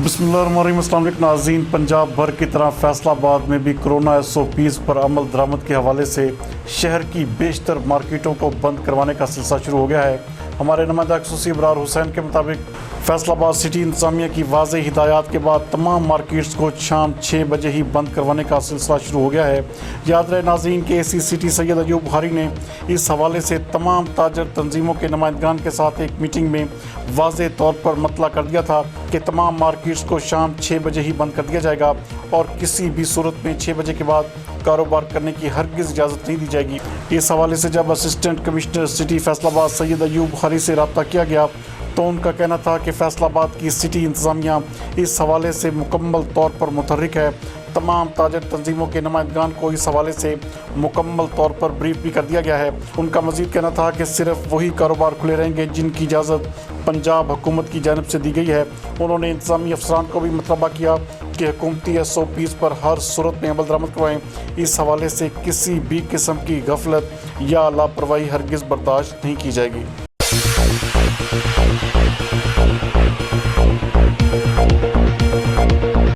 बिस्मिल्लाहिर्रहमानिर्रहीम। अस्सलाम वालेकुम नाज़रीन। पंजाब भर की तरह फैसलाबाद में भी कोरोना SOPs पर अमल दरामद के हवाले से शहर की बेशतर मार्केटों को बंद करवाने का सिलसिला शुरू हो गया है। हमारे नुमाइंदा खसूसी इब्रार हुसैन के मुताबिक फैसलाबाद सिटी इंतज़ामिया की वाज़ेह हिदायत के बाद तमाम मार्केट्स को शाम 6 बजे ही बंद करवाने का सिलसिला शुरू हो गया है। याद रहे नाज़रीन के AC सिटी सैयद अयूब बुखारी ने इस हवाले से तमाम ताजर तंजीमों के नुमाइंदगान के साथ एक मीटिंग में वाज़ेह तौर पर मतला कर दिया था कि तमाम मार्केट्स को शाम 6 बजे ही बंद कर दिया जाएगा और किसी भी सूरत में 6 बजे के बाद कारोबार करने की हरगिज़ इजाज़त नहीं दी जाएगी। इस हवाले से जब assistant commissioner city Faisalabad Syed Ayub Bukhari से रब्ता किया गया तो उनका कहना था कि फैसलाबाद की सिटी इंतज़ामिया इस हवाले से मुकम्मल तौर पर मुतहर्रिक है। तमाम ताजर तंजीमों के नुमाइंदगान को इस हवाले से मुकम्मल तौर पर ब्रीफ भी कर दिया गया है। उनका मज़ीद कहना था कि सिर्फ वही कारोबार खुले रहेंगे जिनकी इजाज़त पंजाब हुकूमत की जानिब से दी गई है। उन्होंने इंतज़ामी अफसरान को भी मतलबा किया कि हुकूमती SOPs पर हर सूरत में अमल दरामद करवाएँ। इस हवाले से किसी भी किस्म की गफलत या लापरवाही हरगिज़ बर्दाश्त नहीं की जाएगी।